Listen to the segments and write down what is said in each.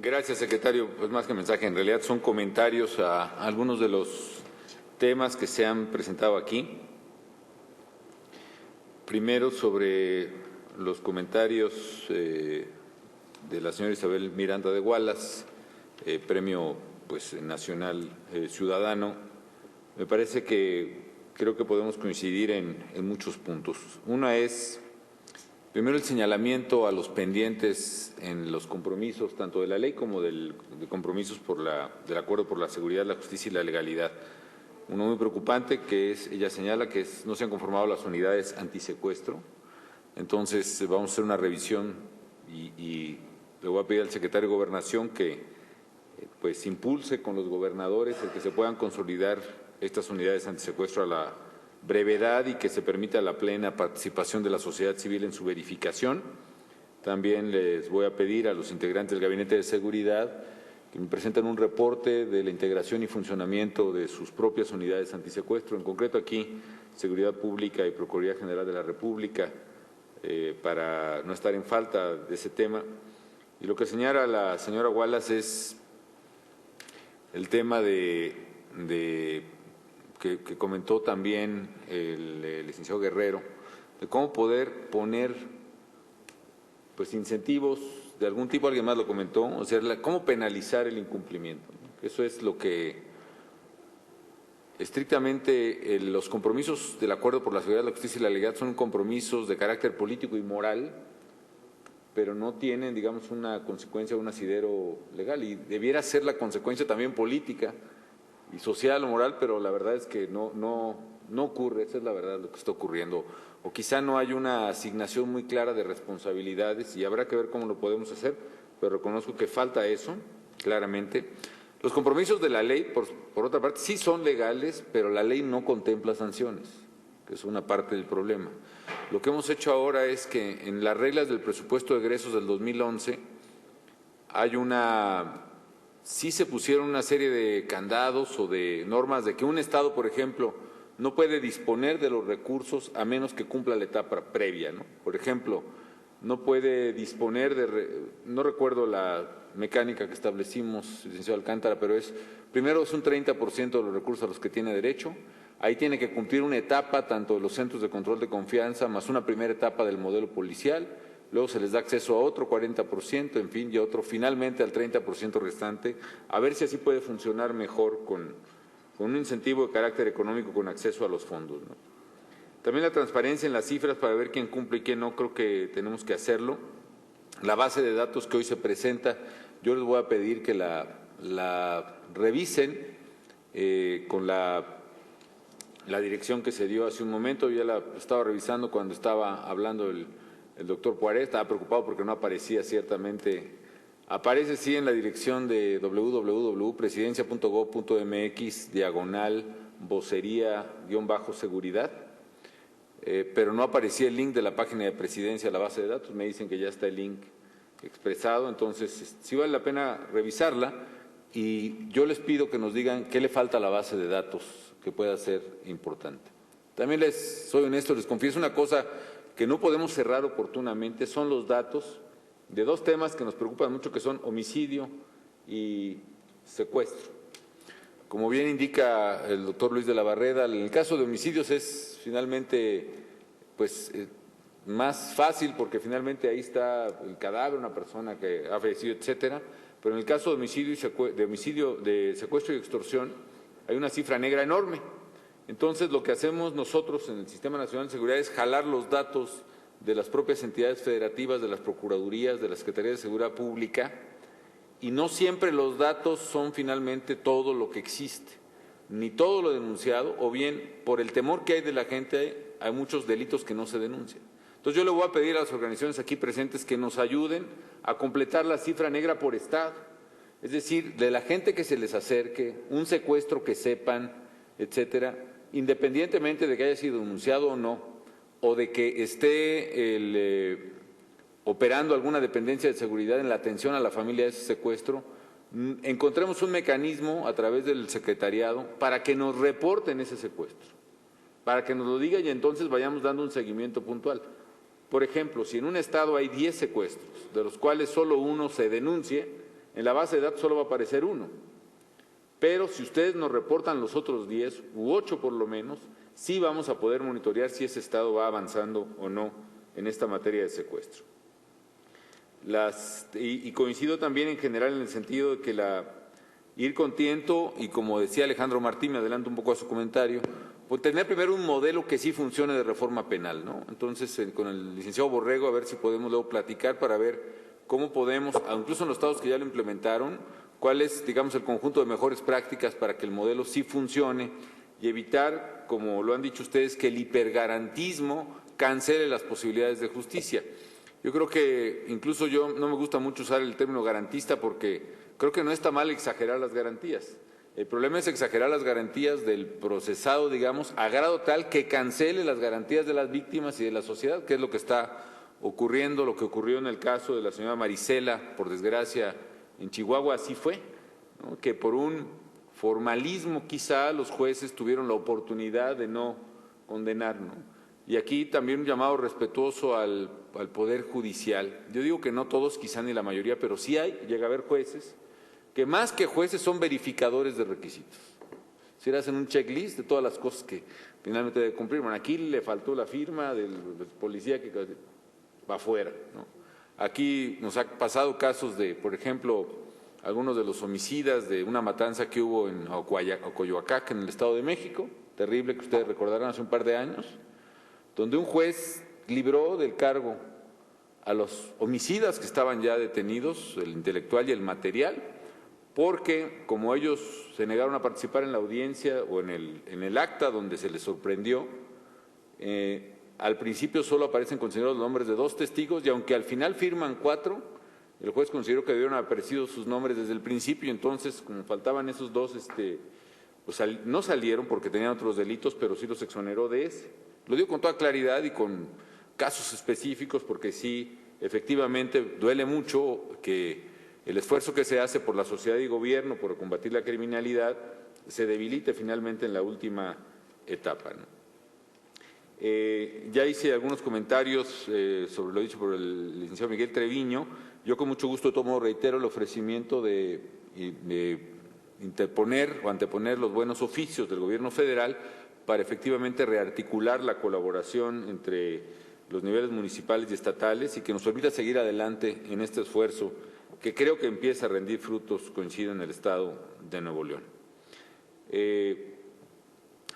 Gracias, secretario. Pues más que mensaje, en realidad son comentarios a algunos de los temas que se han presentado aquí. Primero, sobre los comentarios de la señora Isabel Miranda de Gualas, premio nacional ciudadano. Me parece que creo que podemos coincidir en muchos puntos. Una es, primero, el señalamiento a los pendientes en los compromisos, tanto de la ley como de compromisos del Acuerdo por la Seguridad, la Justicia y la Legalidad. Uno muy preocupante, que es, ella señala que no se han conformado las unidades antisecuestro. Entonces, vamos a hacer una revisión y le voy a pedir al secretario de Gobernación que impulse con los gobernadores el que se puedan consolidar estas unidades antisecuestro a la brevedad y que se permita la plena participación de la sociedad civil en su verificación. También les voy a pedir a los integrantes del Gabinete de Seguridad que me presenten un reporte de la integración y funcionamiento de sus propias unidades antisecuestro, en concreto aquí Seguridad Pública y Procuraduría General de la República, para no estar en falta de ese tema. Y lo que señala la señora Gualas es el tema que comentó también el licenciado Guerrero, de cómo poder poner incentivos de algún tipo, alguien más lo comentó, o sea, cómo penalizar el incumplimiento, ¿no? Eso es lo que estrictamente los compromisos del Acuerdo por la Seguridad, la Justicia y la Legalidad son compromisos de carácter político y moral, pero no tienen, digamos, una consecuencia, un asidero legal, y debiera ser la consecuencia también política y social o moral, pero la verdad es que no ocurre. Esa es la verdad lo que está ocurriendo, o quizá no hay una asignación muy clara de responsabilidades y habrá que ver cómo lo podemos hacer, pero reconozco que falta eso, claramente. Los compromisos de la ley, por otra parte, sí son legales, pero la ley no contempla sanciones, que es una parte del problema. Lo que hemos hecho ahora es que en las reglas del presupuesto de egresos del 2011 sí se pusieron una serie de candados o de normas de que un Estado, por ejemplo, no puede disponer de los recursos a menos que cumpla la etapa previa, ¿no? Por ejemplo, no puede disponer no recuerdo la mecánica que establecimos, licenciado Alcántara, pero primero es un 30% de los recursos a los que tiene derecho. Ahí tiene que cumplir una etapa, tanto de los centros de control de confianza, más una primera etapa del modelo policial, luego se les da acceso a otro 40%, en fin, y otro finalmente al 30% restante, a ver si así puede funcionar mejor con un incentivo de carácter económico con acceso a los fondos, ¿no? También la transparencia en las cifras para ver quién cumple y quién no, creo que tenemos que hacerlo. La base de datos que hoy se presenta, yo les voy a pedir que la revisen con la dirección que se dio hace un momento. Yo ya la estaba revisando cuando estaba hablando el doctor Poiré, estaba preocupado porque no aparecía ciertamente. Aparece sí en la dirección de www.presidencia.gov.mx/vocería-seguridad, pero no aparecía el link de la página de Presidencia a la base de datos. Me dicen que ya está el link expresado, entonces sí vale la pena revisarla y yo les pido que nos digan qué le falta a la base de datos que pueda ser importante. También soy honesto, les confieso una cosa que no podemos cerrar oportunamente, son los datos de dos temas que nos preocupan mucho, que son homicidio y secuestro. Como bien indica el doctor Luis de la Barreda, en el caso de homicidios es finalmente más fácil porque finalmente ahí está el cadáver, una persona que ha fallecido, etcétera, pero en el caso de de secuestro y extorsión hay una cifra negra enorme. Entonces, lo que hacemos nosotros en el Sistema Nacional de Seguridad es jalar los datos de las propias entidades federativas, de las procuradurías, de la Secretaría de Seguridad Pública, y no siempre los datos son finalmente todo lo que existe, ni todo lo denunciado, o bien por el temor que hay de la gente hay muchos delitos que no se denuncian. Entonces yo le voy a pedir a las organizaciones aquí presentes que nos ayuden a completar la cifra negra por estado, es decir, de la gente que se les acerque, un secuestro que sepan, etcétera, independientemente de que haya sido denunciado o no, o de que esté operando alguna dependencia de seguridad en la atención a la familia de ese secuestro, encontremos un mecanismo a través del secretariado para que nos reporten ese secuestro, para que nos lo diga y entonces vayamos dando un seguimiento puntual. Por ejemplo, si en un estado hay 10 secuestros, de los cuales solo uno se denuncie, en la base de datos solo va a aparecer uno. Pero si ustedes nos reportan los otros 10 u 8 por lo menos, sí vamos a poder monitorear si ese estado va avanzando o no en esta materia de secuestro. Y coincido también en general en el sentido de que ir con tiento y, como decía Alejandro Martín, me adelanto un poco a su comentario, pues tener primero un modelo que sí funcione de reforma penal, ¿no? Entonces, con el licenciado Borrego, a ver si podemos luego platicar para ver cómo podemos, incluso en los estados que ya lo implementaron, cuál es, digamos, el conjunto de mejores prácticas para que el modelo sí funcione y evitar, como lo han dicho ustedes, que el hipergarantismo cancele las posibilidades de justicia. Yo creo que incluso yo no me gusta mucho usar el término garantista porque creo que no está mal exagerar las garantías. El problema es exagerar las garantías del procesado, digamos, a grado tal que cancele las garantías de las víctimas y de la sociedad, que es lo que está ocurriendo, lo que ocurrió en el caso de la señora Marisela, por desgracia, en Chihuahua así fue, ¿no? Que por un formalismo quizá los jueces tuvieron la oportunidad de no condenar, ¿no? Y aquí también un llamado respetuoso al Poder Judicial. Yo digo que no todos, quizá ni la mayoría, pero sí llega a haber jueces que más que jueces son verificadores de requisitos. Si hacen un checklist de todas las cosas que finalmente debe cumplir. Bueno, aquí le faltó la firma del policía que va afuera, ¿no? Aquí nos ha pasado casos de, por ejemplo, algunos de los homicidas de una matanza que hubo en Coyoacán, en el Estado de México, terrible, que ustedes recordarán hace un par de años, donde un juez libró del cargo a los homicidas que estaban ya detenidos, el intelectual y el material, porque como ellos se negaron a participar en la audiencia o en el acta donde se les sorprendió, al principio solo aparecen considerados los nombres de 2 testigos y aunque al final firman 4, el juez consideró que debieron haber aparecido sus nombres desde el principio, entonces como faltaban esos 2, pues no salieron porque tenían otros delitos, pero sí los exoneró de ese. Lo digo con toda claridad y con casos específicos porque sí, efectivamente, duele mucho que el esfuerzo que se hace por la sociedad y gobierno por combatir la criminalidad se debilite finalmente en la última etapa, ¿no? Ya hice algunos comentarios sobre lo dicho por el licenciado Miguel Treviño. Yo con mucho gusto reitero el ofrecimiento de interponer o anteponer los buenos oficios del Gobierno federal para efectivamente rearticular la colaboración entre los niveles municipales y estatales y que nos permita seguir adelante en este esfuerzo que creo que empieza a rendir frutos, coincido, en el Estado de Nuevo León.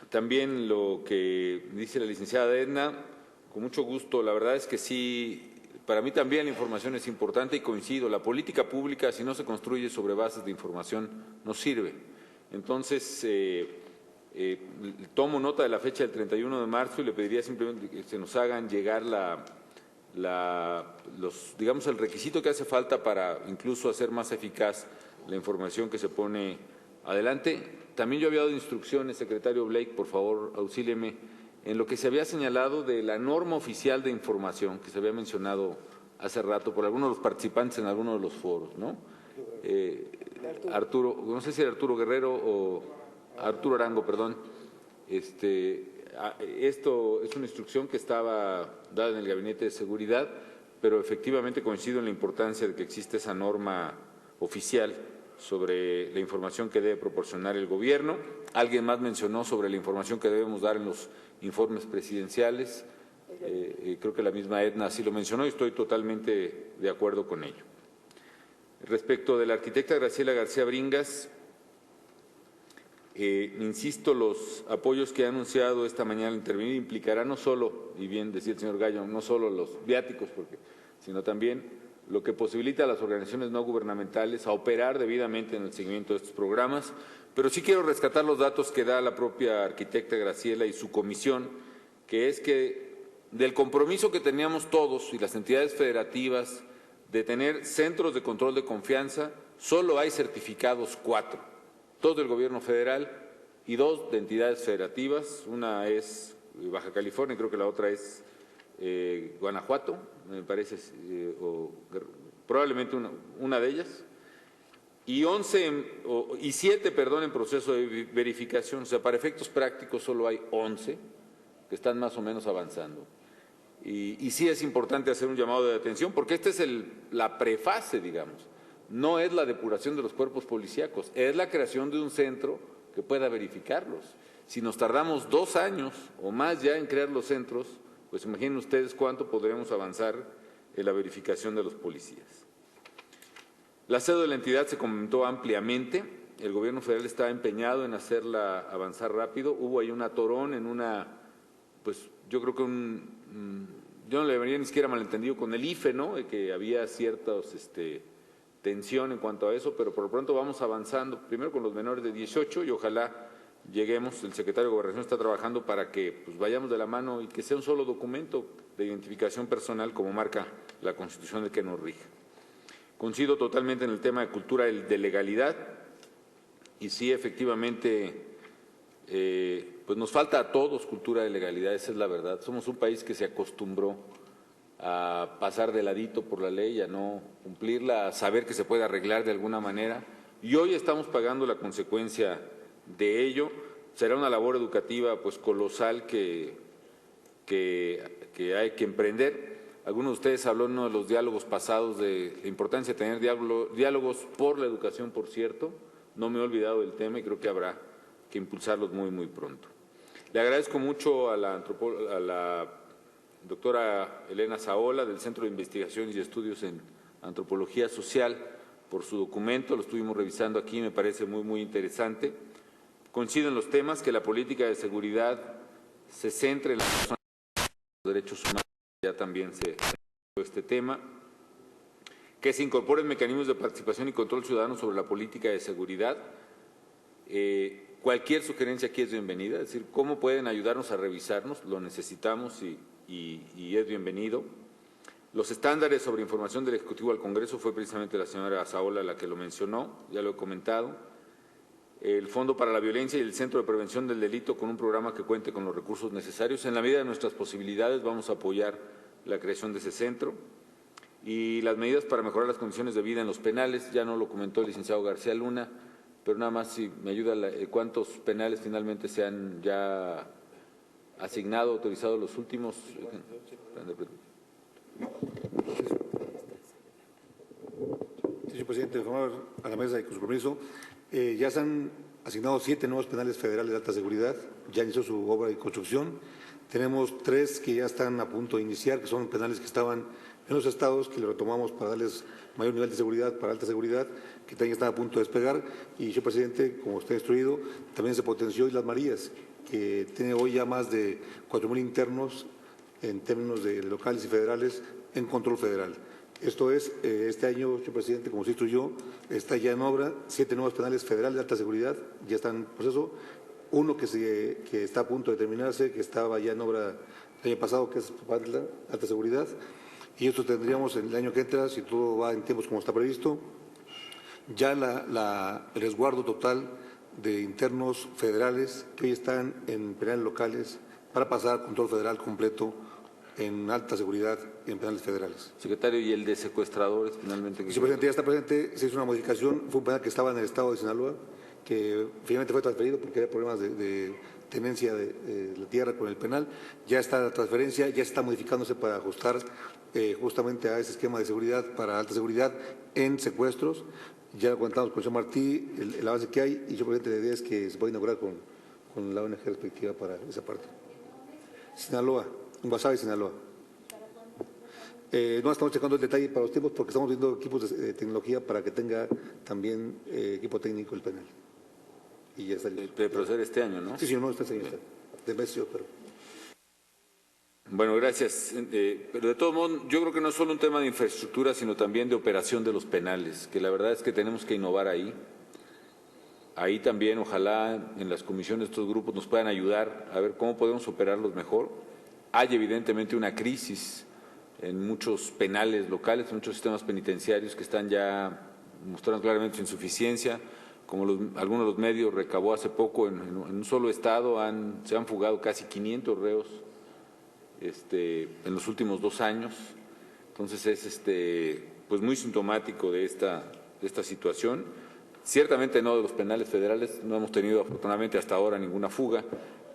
También lo que dice la licenciada Edna, con mucho gusto, la verdad es que sí, para mí también la información es importante y coincido, la política pública si no se construye sobre bases de información no sirve. Entonces, tomo nota de la fecha del 31 de marzo y le pediría simplemente que se nos hagan llegar digamos, el requisito que hace falta para incluso hacer más eficaz la información que se pone adelante. También yo había dado instrucciones, secretario Blake, por favor, auxílieme, en lo que se había señalado de la norma oficial de información que se había mencionado hace rato por algunos de los participantes en algunos de los foros, ¿no? Arturo, no sé si era Arturo Guerrero o Arturo Arango, perdón. Esto es una instrucción que estaba dada en el Gabinete de Seguridad, pero efectivamente coincido en la importancia de que existe esa norma oficial sobre la información que debe proporcionar el gobierno. Alguien más mencionó sobre la información que debemos dar en los informes presidenciales. Creo que la misma Edna así lo mencionó y estoy totalmente de acuerdo con ello. Respecto de la arquitecta Graciela García Bringas, insisto, los apoyos que ha anunciado esta mañana al intervenir implicará no solo, y bien decía el señor Gallo, no solo los viáticos, sino también lo que posibilita a las organizaciones no gubernamentales a operar debidamente en el seguimiento de estos programas, pero sí quiero rescatar los datos que da la propia arquitecta Graciela y su comisión, que es que del compromiso que teníamos todos y las entidades federativas de tener centros de control de confianza, solo hay certificados 4, 2 del gobierno federal y 2 de entidades federativas, una es Baja California, creo que la otra es Guanajuato, me parece, o probablemente una de ellas, y 7 en proceso de verificación. O sea, para efectos prácticos solo hay 11 que están más o menos avanzando. Y sí es importante hacer un llamado de atención porque esta es la prefase, digamos, no es la depuración de los cuerpos policíacos, es la creación de un centro que pueda verificarlos. Si nos tardamos 2 años o más ya en crear los centros, pues imaginen ustedes cuánto podremos avanzar en la verificación de los policías. La sede de la entidad se comentó ampliamente, el gobierno federal está empeñado en hacerla avanzar rápido, hubo ahí un atorón en pues yo creo que yo no le vería ni siquiera malentendido con el IFE, ¿no? Que había ciertas tensión en cuanto a eso, pero por lo pronto vamos avanzando, primero con los menores de 18 y ojalá lleguemos, el secretario de Gobernación está trabajando para que pues, vayamos de la mano y que sea un solo documento de identificación personal como marca la Constitución de que nos rija. Coincido totalmente en el tema de cultura de legalidad y sí, efectivamente, pues nos falta a todos cultura de legalidad, esa es la verdad. Somos un país que se acostumbró a pasar de ladito por la ley, a no cumplirla, a saber que se puede arreglar de alguna manera y hoy estamos pagando la consecuencia de ello. Será una labor educativa pues colosal que hay que emprender. Algunos de ustedes habló en uno de los diálogos pasados de la importancia de tener diálogos por la educación, por cierto. No me he olvidado del tema y creo que habrá que impulsarlos muy, muy pronto. Le agradezco mucho a la doctora Elena Zaola, del Centro de Investigaciones y Estudios en Antropología Social, por su documento. Lo estuvimos revisando aquí, me parece muy, muy interesante. Coincido en los temas que la política de seguridad se centre en los derechos humanos, ya también se este tema, que se incorporen mecanismos de participación y control ciudadano sobre la política de seguridad. Cualquier sugerencia aquí es bienvenida, es decir, cómo pueden ayudarnos a revisarnos, lo necesitamos y es bienvenido. Los estándares sobre información del Ejecutivo al Congreso fue precisamente la señora Zaola la que lo mencionó, ya lo he comentado. El Fondo para la Violencia y el Centro de Prevención del Delito con un programa que cuente con los recursos necesarios. En la medida de nuestras posibilidades vamos a apoyar la creación de ese centro. Y las medidas para mejorar las condiciones de vida en los penales, ya no lo comentó el licenciado García Luna, pero nada más si me ayuda, ¿cuántos penales finalmente se han ya asignado, autorizado los últimos? Señor presidente, de favor a la mesa y con su permiso, ya se han asignado 7 nuevos penales federales de alta seguridad, ya inició su obra de construcción. Tenemos 3 que ya están a punto de iniciar, que son penales que estaban en los estados, que le retomamos para darles mayor nivel de seguridad, para alta seguridad, que también están a punto de despegar. Y, señor presidente, como usted ha instruido, también se potenció Islas Marías, que tiene hoy ya más de 4,000 internos en términos de locales y federales en control federal. Esto es, este año, señor presidente, como se instruyó, está ya en obra 7 nuevos penales federales de alta seguridad, ya están en proceso. Uno que está a punto de terminarse, que estaba ya en obra el año pasado, que es alta seguridad. Y esto tendríamos en el año que entra, si todo va en tiempos como está previsto, ya el resguardo total de internos federales que hoy están en penales locales para pasar a control federal completo en alta seguridad y en penales federales. Secretario, ¿y el de secuestradores finalmente? Señor presidente, ya está presente, se hizo una modificación, fue un penal que estaba en el estado de Sinaloa, que finalmente fue transferido porque había problemas de tenencia de la tierra con el penal. Ya está la transferencia, ya está modificándose para ajustar justamente a ese esquema de seguridad para alta seguridad en secuestros. Ya lo comentamos con el señor Martí, el avance que hay, y yo presidente, la idea es que se pueda inaugurar con la ONG respectiva para esa parte. Sinaloa, en Guasave, Sinaloa. No estamos checando el detalle para los tiempos porque estamos viendo equipos de tecnología para que tenga también equipo técnico el penal. Y ya está listo. De proceder este año, ¿no? Sí, no, está en de mes, pero. Bueno, gracias. Pero de todos modos, yo creo que no es solo un tema de infraestructura, sino también de operación de los penales, que la verdad es que tenemos que innovar ahí. Ahí también, ojalá, en las comisiones de estos grupos nos puedan ayudar a ver cómo podemos operarlos mejor. Hay evidentemente una crisis en muchos penales locales, en muchos sistemas penitenciarios que están ya mostrando claramente su insuficiencia. Como algunos de los medios recabó hace poco, en un solo estado se han fugado casi 500 reos en los últimos 2 años. Entonces es pues muy sintomático de esta situación. Ciertamente no de los penales federales, no hemos tenido afortunadamente hasta ahora ninguna fuga,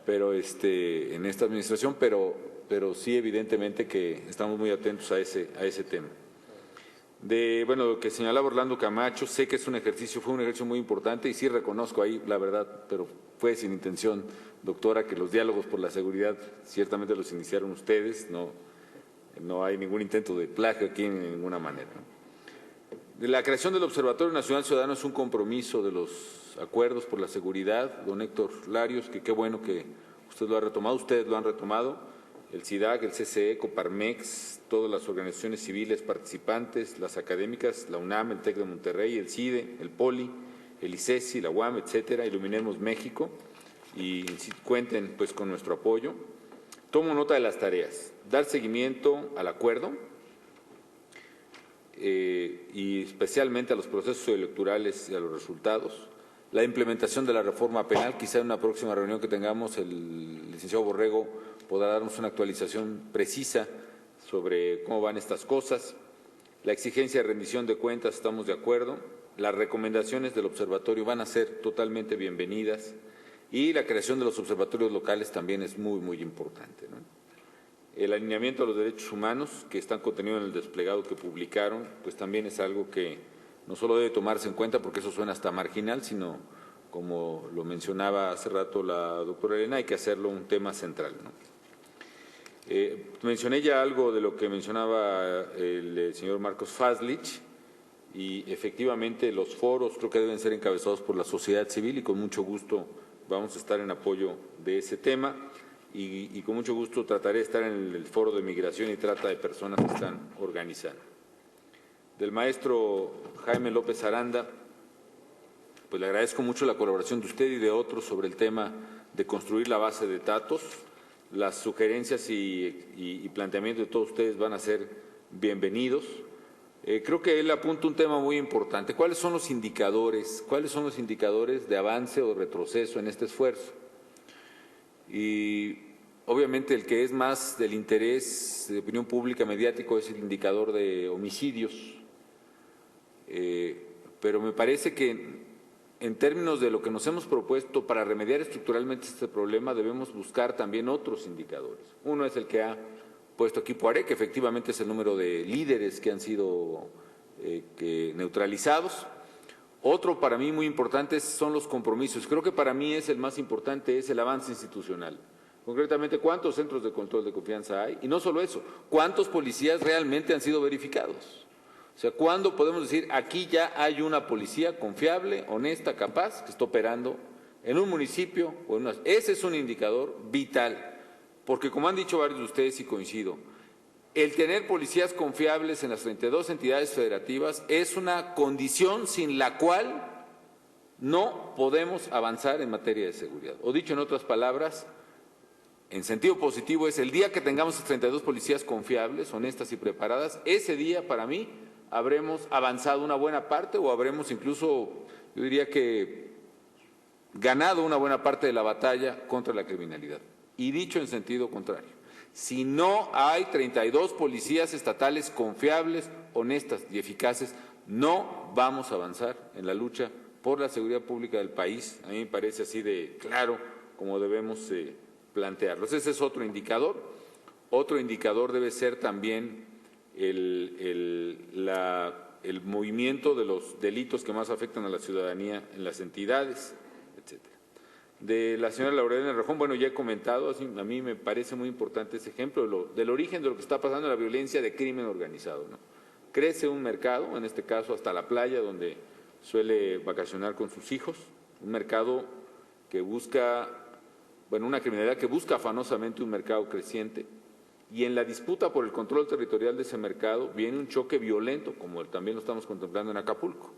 pero en esta administración, pero sí evidentemente que estamos muy atentos a ese tema. Bueno, lo que señalaba Orlando Camacho, sé que fue un ejercicio muy importante y sí reconozco ahí, la verdad, pero fue sin intención, doctora, que los diálogos por la seguridad ciertamente los iniciaron ustedes, no hay ningún intento de plagio aquí en ninguna manera. De la creación del Observatorio Nacional Ciudadano es un compromiso de los acuerdos por la seguridad, don Héctor Larios, que qué bueno que usted lo ha retomado, ustedes lo han retomado. El CIDAC, el CCE, Coparmex, todas las organizaciones civiles participantes, las académicas, la UNAM, el TEC de Monterrey, el CIDE, el POLI, el ICESI, la UAM, etcétera, Iluminemos México, y cuenten pues con nuestro apoyo. Tomo nota de las tareas, dar seguimiento al acuerdo y especialmente a los procesos electorales y a los resultados, la implementación de la reforma penal, quizá en una próxima reunión que tengamos el licenciado Borrego podrá darnos una actualización precisa sobre cómo van estas cosas. La exigencia de rendición de cuentas, estamos de acuerdo. Las recomendaciones del observatorio van a ser totalmente bienvenidas y la creación de los observatorios locales también es muy importante, ¿no? El alineamiento a los derechos humanos que están contenidos en el desplegado que publicaron, pues también es algo que no solo debe tomarse en cuenta porque eso suena hasta marginal, sino, como lo mencionaba hace rato la doctora Elena, hay que hacerlo un tema central, ¿no? Mencioné ya algo de lo que mencionaba el señor Marcos Faslich y efectivamente los foros creo que deben ser encabezados por la sociedad civil y con mucho gusto vamos a estar en apoyo de ese tema y con mucho gusto trataré de estar en el foro de migración y trata de personas que están organizando. Del maestro Jaime López Aranda, pues le agradezco mucho la colaboración de usted y de otros sobre el tema de construir la base de datos. Las sugerencias y planteamientos de todos ustedes van a ser bienvenidos. Creo que él apunta un tema muy importante. ¿Cuáles son los indicadores? ¿Cuáles son los indicadores de avance o de retroceso en este esfuerzo? Y obviamente el que es más del interés de opinión pública mediático es el indicador de homicidios. Pero me parece que en términos de lo que nos hemos propuesto para remediar estructuralmente este problema, debemos buscar también otros indicadores. Uno es el que ha puesto aquí Poiré, que efectivamente es el número de líderes que han sido neutralizados. Otro para mí muy importante son los compromisos. Creo que para mí es el más importante, es el avance institucional. Concretamente, ¿cuántos centros de control de confianza hay? Y no solo eso, ¿cuántos policías realmente han sido verificados? O sea, ¿cuándo podemos decir aquí ya hay una policía confiable, honesta, capaz, que está operando en un municipio o en una... Ese es un indicador vital, porque como han dicho varios de ustedes y coincido, el tener policías confiables en las 32 entidades federativas es una condición sin la cual no podemos avanzar en materia de seguridad. O dicho en otras palabras, en sentido positivo, es el día que tengamos 32 policías confiables, honestas y preparadas, ese día para mí habremos avanzado una buena parte o habremos incluso, yo diría que, ganado una buena parte de la batalla contra la criminalidad. Y dicho en sentido contrario, si no hay 32 policías estatales confiables, honestas y eficaces, no vamos a avanzar en la lucha por la seguridad pública del país. A mí me parece así de claro como debemos plantearlo. Ese es otro indicador. Otro indicador debe ser también el movimiento de los delitos que más afectan a la ciudadanía en las entidades, etcétera. De la señora Lorena Rejón, bueno, ya he comentado, así, a mí me parece muy importante ese ejemplo del origen de lo que está pasando en la violencia de crimen organizado, ¿no? Crece un mercado, en este caso hasta la playa, donde suele vacacionar con sus hijos, un mercado que busca, bueno, una criminalidad que busca afanosamente un mercado creciente, y en la disputa por el control territorial de ese mercado viene un choque violento, como también lo estamos contemplando en Acapulco.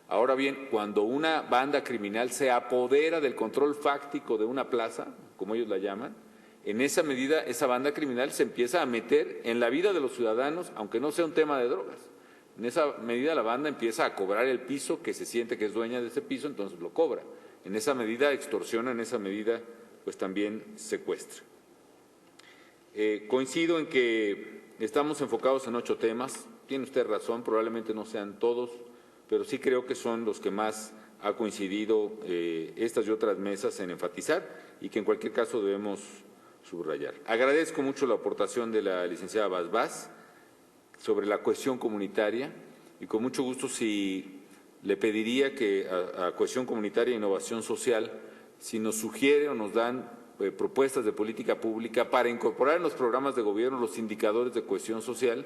Ahora bien, cuando una banda criminal se apodera del control fáctico de una plaza, como ellos la llaman, en esa medida esa banda criminal se empieza a meter en la vida de los ciudadanos, aunque no sea un tema de drogas. En esa medida la banda empieza a cobrar el piso, que se siente que es dueña de ese piso, entonces lo cobra. En esa medida extorsiona, en esa medida pues también secuestra. Coincido en que estamos enfocados en 8 temas, tiene usted razón, probablemente no sean todos, pero sí creo que son los que más ha coincidido estas y otras mesas en enfatizar y que en cualquier caso debemos subrayar. Agradezco mucho la aportación de la licenciada Basbás sobre la cuestión comunitaria. y con mucho gusto si le pediría que a Cohesión Comunitaria e Innovación Social, si nos sugiere o nos dan propuestas de política pública para incorporar en los programas de gobierno los indicadores de cohesión social,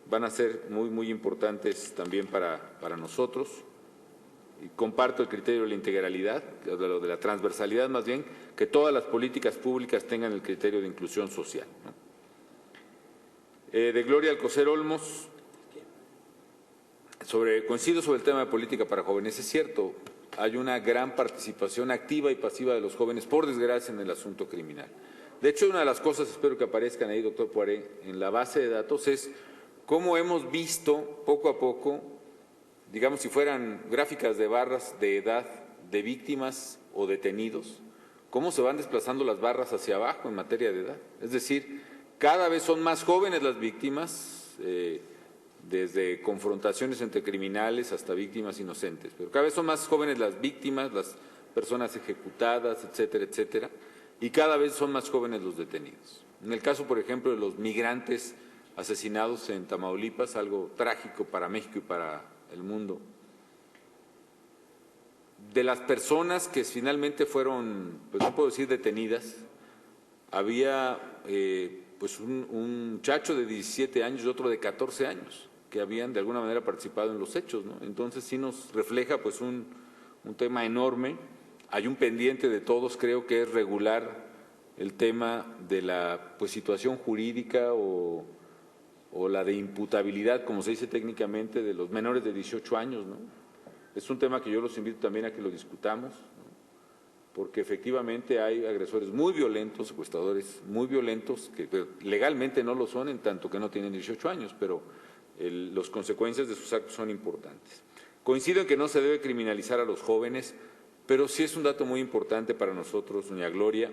van a ser muy importantes también para nosotros. Y comparto el criterio de la integralidad, de la transversalidad más bien, que todas las políticas públicas tengan el criterio de inclusión social, ¿no? De Gloria Alcocer Olmos, coincido sobre el tema de política para jóvenes. Es cierto, hay una gran participación activa y pasiva de los jóvenes, por desgracia, en el asunto criminal. De hecho, una de las cosas, espero que aparezcan ahí, doctor Poiré, en la base de datos es cómo hemos visto poco a poco, digamos si fueran gráficas de barras de edad de víctimas o detenidos, cómo se van desplazando las barras hacia abajo en materia de edad. Es decir, cada vez son más jóvenes las víctimas, desde confrontaciones entre criminales hasta víctimas inocentes, pero cada vez son más jóvenes las víctimas, las personas ejecutadas, etcétera, etcétera, y cada vez son más jóvenes los detenidos. En el caso, por ejemplo, de los migrantes asesinados en Tamaulipas, algo trágico para México y para el mundo. De las personas que finalmente fueron, pues no puedo decir detenidas, había pues un muchacho de 17 años y otro de 14 años que habían de alguna manera participado en los hechos, ¿no? Entonces sí nos refleja pues un tema enorme. Hay un pendiente de todos, creo que es regular el tema de la pues situación jurídica o la de imputabilidad, como se dice técnicamente, de los menores de 18 años, ¿no? Es un tema que yo los invito también a que lo discutamos, ¿no? Porque efectivamente hay agresores muy violentos, secuestradores muy violentos, que legalmente no lo son en tanto que no tienen 18 años, pero las consecuencias de sus actos son importantes. Coincido en que no se debe criminalizar a los jóvenes, pero sí es un dato muy importante para nosotros, doña Gloria.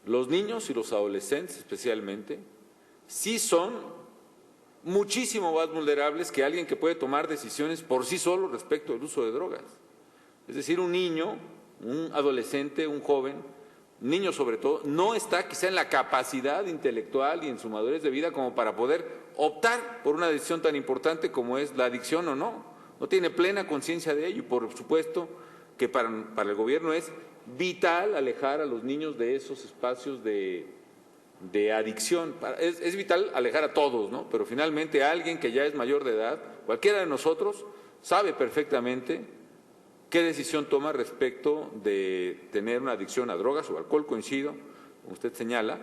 Los niños y los adolescentes especialmente sí son muchísimo más vulnerables que alguien que puede tomar decisiones por sí solo respecto al uso de drogas. Es decir, un niño, un adolescente, un joven, un niño sobre todo, no está quizá en la capacidad intelectual y en su madurez de vida como para poder optar por una decisión tan importante como es la adicción o no. No tiene plena conciencia de ello y por supuesto que para el gobierno es vital alejar a los niños de esos espacios de adicción. Es vital alejar a todos, ¿no? Pero finalmente alguien que ya es mayor de edad, cualquiera de nosotros, sabe perfectamente qué decisión toma respecto de tener una adicción a drogas o alcohol, coincido, como usted señala,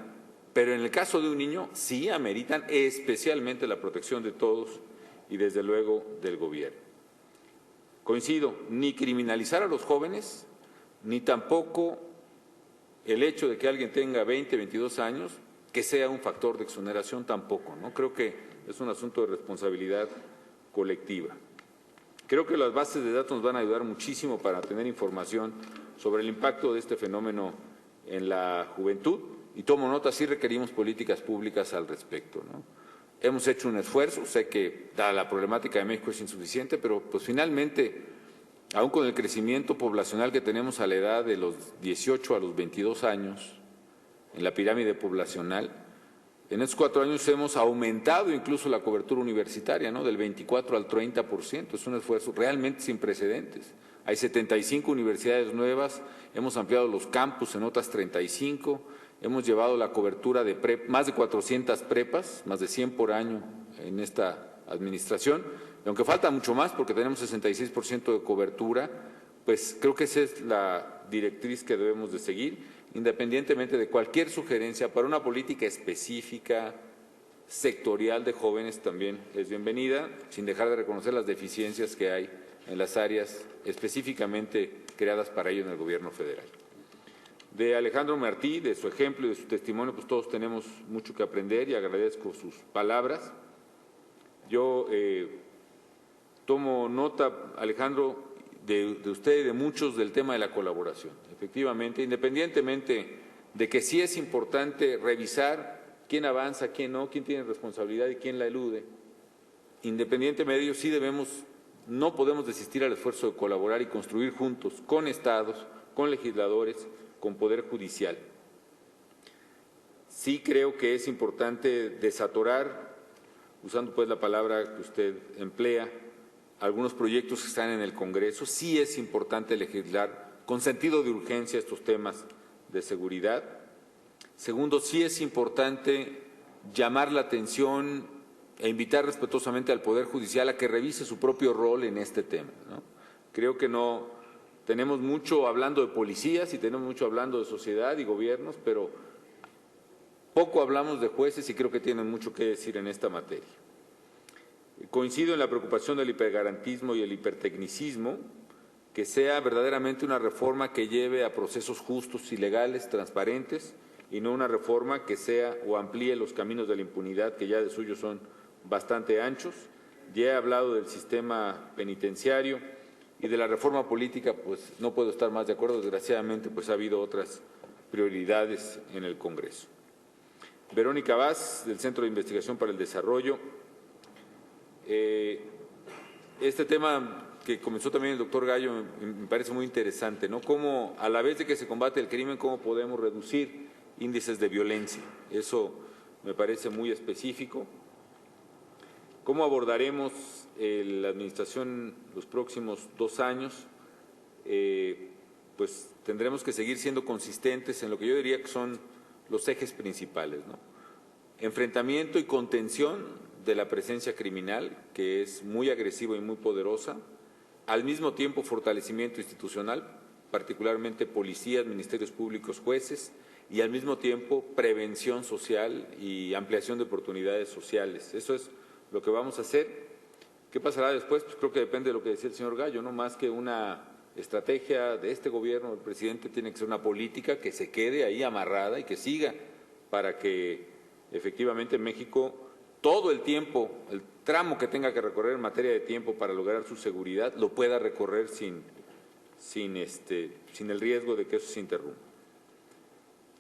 pero en el caso de un niño sí ameritan especialmente la protección de todos y desde luego del gobierno. Coincido, ni criminalizar a los jóvenes, ni tampoco el hecho de que alguien tenga 20, 22 años, que sea un factor de exoneración tampoco, ¿no? Creo que es un asunto de responsabilidad colectiva. Creo que las bases de datos nos van a ayudar muchísimo para tener información sobre el impacto de este fenómeno en la juventud y tomo nota, sí requerimos políticas públicas al respecto, ¿no? Hemos hecho un esfuerzo, sé que dada la problemática de México es insuficiente, pero pues finalmente, aún con el crecimiento poblacional que tenemos a la edad de los 18 a los 22 años, en la pirámide poblacional, en estos 4 años hemos aumentado incluso la cobertura universitaria, ¿no? Del 24 al 30%, es un esfuerzo realmente sin precedentes. Hay 75 universidades nuevas, hemos ampliado los campus en otras 35, hemos llevado la cobertura de más de 400 prepas, más de 100 por año en esta administración, y aunque falta mucho más porque tenemos 66% de cobertura, pues creo que esa es la directriz que debemos de seguir, independientemente de cualquier sugerencia para una política específica, sectorial de jóvenes también es bienvenida, sin dejar de reconocer las deficiencias que hay en las áreas específicamente creadas para ello en el gobierno federal. De Alejandro Martí, de su ejemplo y de su testimonio, pues todos tenemos mucho que aprender y agradezco sus palabras. Yo tomo nota, Alejandro, de usted y de muchos del tema de la colaboración. Efectivamente, independientemente de que sí es importante revisar quién avanza, quién no, quién tiene responsabilidad y quién la elude, independientemente de ello sí no podemos desistir al esfuerzo de colaborar y construir juntos con estados, con legisladores, con Poder Judicial. Sí creo que es importante desatorar, usando pues la palabra que usted emplea, algunos proyectos que están en el Congreso. Sí es importante legislar con sentido de urgencia estos temas de seguridad. Segundo, sí es importante llamar la atención e invitar respetuosamente al Poder Judicial a que revise su propio rol en este tema, ¿no? Creo que no tenemos mucho hablando de policías y tenemos mucho hablando de sociedad y gobiernos, pero poco hablamos de jueces y creo que tienen mucho que decir en esta materia. Coincido en la preocupación del hipergarantismo y el hipertecnicismo, que sea verdaderamente una reforma que lleve a procesos justos y legales, transparentes, y no una reforma que sea o amplíe los caminos de la impunidad, que ya de suyo son bastante anchos. Ya he hablado del sistema penitenciario y de la reforma política, pues no puedo estar más de acuerdo. Desgraciadamente, pues ha habido otras prioridades en el Congreso. Verónica Vaz, del Centro de Investigación para el Desarrollo. Este tema que comenzó también el doctor Gallo me parece muy interesante, ¿no? Cómo, a la vez de que se combate el crimen, cómo podemos reducir índices de violencia. Eso me parece muy específico. ¿Cómo abordaremos la administración los próximos 2 años? Pues tendremos que seguir siendo consistentes en lo que yo diría que son los ejes principales, ¿no? Enfrentamiento y contención de la presencia criminal, que es muy agresiva y muy poderosa. Al mismo tiempo, fortalecimiento institucional, particularmente policías, ministerios públicos, jueces, y al mismo tiempo prevención social y ampliación de oportunidades sociales. Eso es lo que vamos a hacer. ¿Qué pasará después? Pues creo que depende de lo que decía el señor Gallo, no más que una estrategia de este gobierno, del presidente, tiene que ser una política que se quede ahí amarrada y que siga para que efectivamente México todo el tiempo, el tramo que tenga que recorrer en materia de tiempo para lograr su seguridad, lo pueda recorrer sin el riesgo de que eso se interrumpa.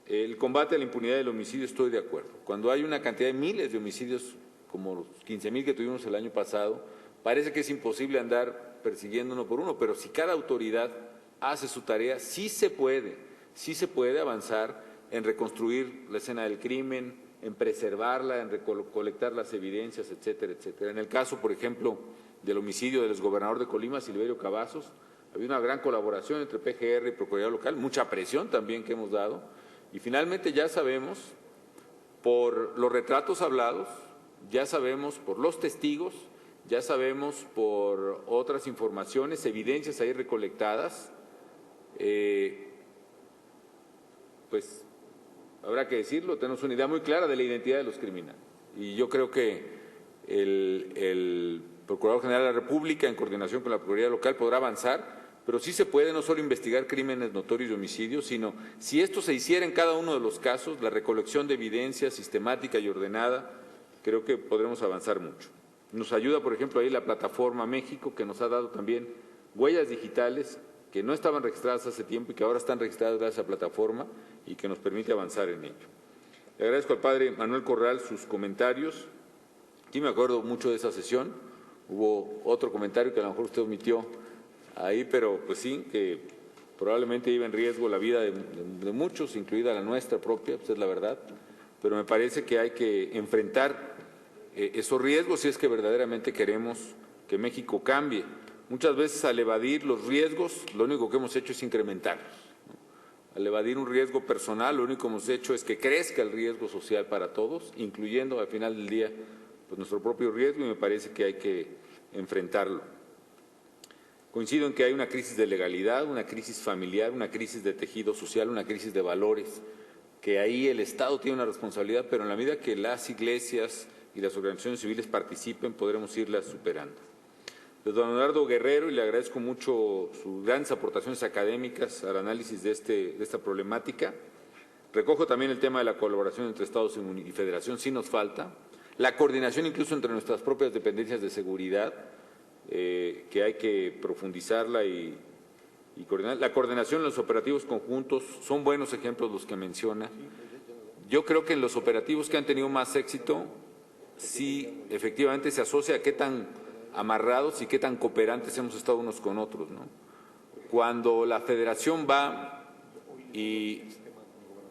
El combate a la impunidad del homicidio, estoy de acuerdo. Cuando hay una cantidad de miles de homicidios, como los 15,000 que tuvimos el año pasado, parece que es imposible andar persiguiendo uno por uno, pero si cada autoridad hace su tarea, sí se puede avanzar en reconstruir la escena del crimen, en preservarla, en recolectar las evidencias, etcétera, etcétera. En el caso, por ejemplo, del homicidio del exgobernador de Colima, Silverio Cavazos, había una gran colaboración entre PGR y Procuraduría Local, mucha presión también que hemos dado, y finalmente ya sabemos, por los retratos hablados, ya sabemos por los testigos, ya sabemos por otras informaciones, evidencias ahí recolectadas, pues habrá que decirlo, tenemos una idea muy clara de la identidad de los criminales. Y yo creo que el Procurador General de la República, en coordinación con la Procuraduría Local, podrá avanzar, pero sí se puede no solo investigar crímenes notorios y homicidios, sino si esto se hiciera en cada uno de los casos, la recolección de evidencia sistemática y ordenada, creo que podremos avanzar mucho. Nos ayuda, por ejemplo, ahí la plataforma México, que nos ha dado también huellas digitales que no estaban registradas hace tiempo y que ahora están registradas gracias a esa plataforma y que nos permite avanzar en ello. Le agradezco al padre Manuel Corral sus comentarios. Aquí me acuerdo mucho de esa sesión. Hubo otro comentario que a lo mejor usted omitió ahí, pero pues sí, que probablemente iba en riesgo la vida de muchos, incluida la nuestra propia, pues es la verdad. Pero me parece que hay que enfrentar esos riesgos si es que verdaderamente queremos que México cambie. Muchas veces al evadir los riesgos, lo único que hemos hecho es incrementarlos, ¿no? Al evadir un riesgo personal, lo único que hemos hecho es que crezca el riesgo social para todos, incluyendo al final del día pues, nuestro propio riesgo, y me parece que hay que enfrentarlo. Coincido en que hay una crisis de legalidad, una crisis familiar, una crisis de tejido social, una crisis de valores, que ahí el Estado tiene una responsabilidad, pero en la medida que las iglesias y las organizaciones civiles participen, podremos irlas superando. De don Leonardo Guerrero, y le agradezco mucho sus grandes aportaciones académicas al análisis de esta problemática. Recojo también el tema de la colaboración entre Estados y Federación, sí nos falta. La coordinación incluso entre nuestras propias dependencias de seguridad, que hay que profundizarla y coordinar. La coordinación en los operativos conjuntos, son buenos ejemplos los que menciona. Yo creo que en los operativos que han tenido más éxito, sí efectivamente se asocia a qué tan amarrados y qué tan cooperantes hemos estado unos con otros, ¿no? Cuando la Federación va y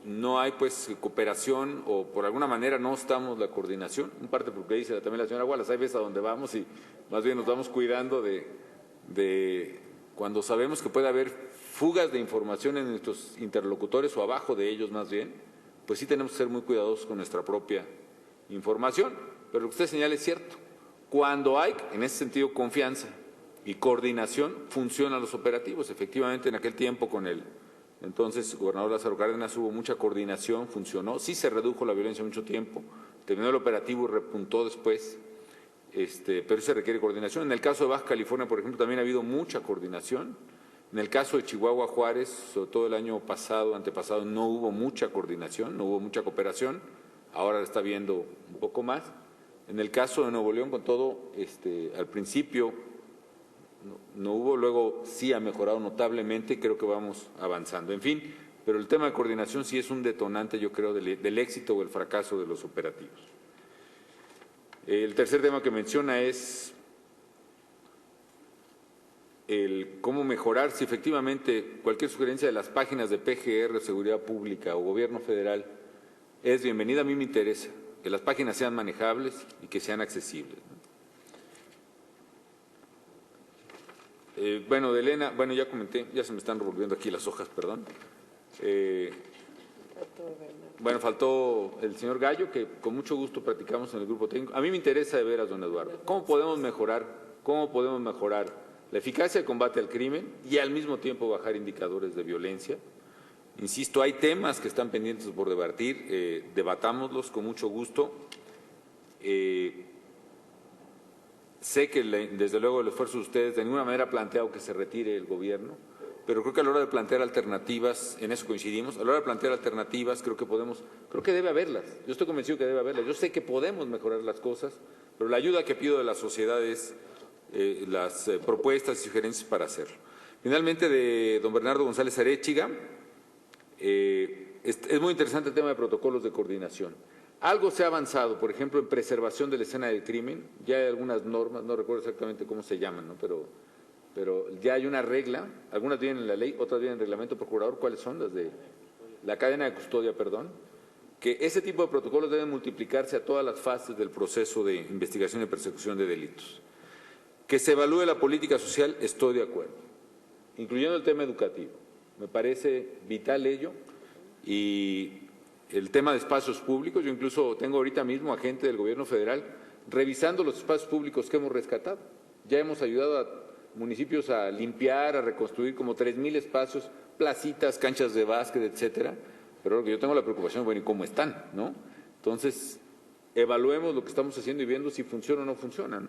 no hay pues cooperación o por alguna manera no estamos la coordinación, en parte porque dice también la señora Wallace, hay veces a donde vamos y más bien nos vamos cuidando de cuando sabemos que puede haber fugas de información en nuestros interlocutores o abajo de ellos más bien, pues sí tenemos que ser muy cuidadosos con nuestra propia información, pero lo que usted señala es cierto, cuando hay en ese sentido confianza y coordinación funcionan los operativos, efectivamente en aquel tiempo con el entonces gobernador Lázaro Cárdenas hubo mucha coordinación, funcionó, sí se redujo la violencia mucho tiempo, terminó el operativo y repuntó después, pero se requiere coordinación. En el caso de Baja California, por ejemplo, también ha habido mucha coordinación. En el caso de Chihuahua, Juárez, sobre todo el año pasado, antepasado, no hubo mucha coordinación, no hubo mucha cooperación, ahora está viendo un poco más. En el caso de Nuevo León, con todo, al principio no hubo, luego sí ha mejorado notablemente y creo que vamos avanzando. En fin, pero el tema de coordinación sí es un detonante, yo creo, del éxito o el fracaso de los operativos. El tercer tema que menciona es el cómo mejorar, si efectivamente cualquier sugerencia de las páginas de PGR, Seguridad Pública o Gobierno Federal es bienvenida. A mí me interesa que las páginas sean manejables y que sean accesibles, ¿no? Bueno, de Elena, bueno, ya comenté, ya se me están revolviendo aquí las hojas, perdón. Bueno, faltó el señor Gallo, que con mucho gusto platicamos en el grupo técnico. A mí me interesa de veras, don Eduardo, ¿cómo podemos mejorar la eficacia del combate al crimen y al mismo tiempo bajar indicadores de violencia? Insisto, hay temas que están pendientes por debatir, debatámoslos con mucho gusto. Sé que desde luego el esfuerzo de ustedes de ninguna manera ha planteado que se retire el gobierno, pero creo que a la hora de plantear alternativas, en eso coincidimos, a la hora de plantear alternativas creo que debe haberlas. Yo estoy convencido que debe haberlas. Yo sé que podemos mejorar las cosas, pero la ayuda que pido de la sociedad es las propuestas y sugerencias para hacerlo. Finalmente, de don Bernardo González Aréchiga, es muy interesante el tema de protocolos de coordinación. Algo se ha avanzado, por ejemplo, en preservación de la escena del crimen. Ya hay algunas normas, no recuerdo exactamente cómo se llaman, ¿no? Pero ya hay una regla, algunas vienen en la ley, otras vienen en el reglamento procurador. ¿Cuáles son? Las de la cadena de custodia, perdón. Que ese tipo de protocolos deben multiplicarse a todas las fases del proceso de investigación y persecución de delitos. Que se evalúe la política social, estoy de acuerdo, incluyendo el tema educativo. Me parece vital ello. Y el tema de espacios públicos, yo incluso tengo ahorita mismo a gente del gobierno federal revisando los espacios públicos que hemos rescatado. Ya hemos ayudado a municipios a limpiar, a reconstruir como 3,000 espacios, placitas, canchas de básquet, etcétera. Pero lo que yo tengo la preocupación, bueno, ¿y cómo están, no? Entonces, evaluemos lo que estamos haciendo y viendo si funciona o no funciona, ¿no?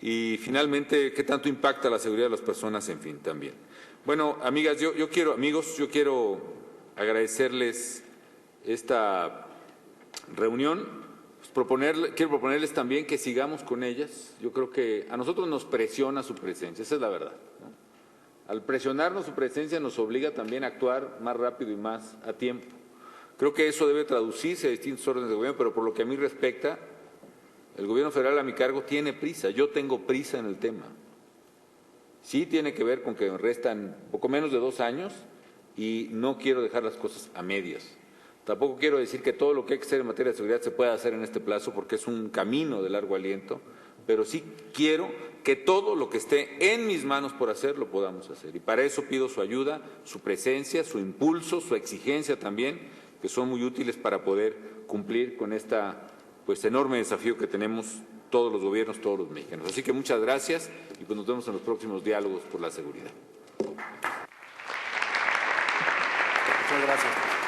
Y finalmente, ¿qué tanto impacta la seguridad de las personas? En fin, también. Bueno, amigas, yo quiero agradecerles esta reunión, quiero proponerles también que sigamos con ellas. Yo creo que a nosotros nos presiona su presencia, esa es la verdad, ¿no? Al presionarnos su presencia nos obliga también a actuar más rápido y más a tiempo. Creo que eso debe traducirse a distintos órdenes de gobierno, pero por lo que a mí respecta, el gobierno federal a mi cargo tiene prisa, yo tengo prisa en el tema. Sí tiene que ver con que me restan poco menos de 2 años y no quiero dejar las cosas a medias. Tampoco quiero decir que todo lo que hay que hacer en materia de seguridad se pueda hacer en este plazo porque es un camino de largo aliento, pero sí quiero que todo lo que esté en mis manos por hacer lo podamos hacer. Y para eso pido su ayuda, su presencia, su impulso, su exigencia también, que son muy útiles para poder cumplir con esta enorme desafío que tenemos todos los gobiernos, todos los mexicanos. Así que muchas gracias y pues nos vemos en los próximos diálogos por la seguridad. Muchas gracias.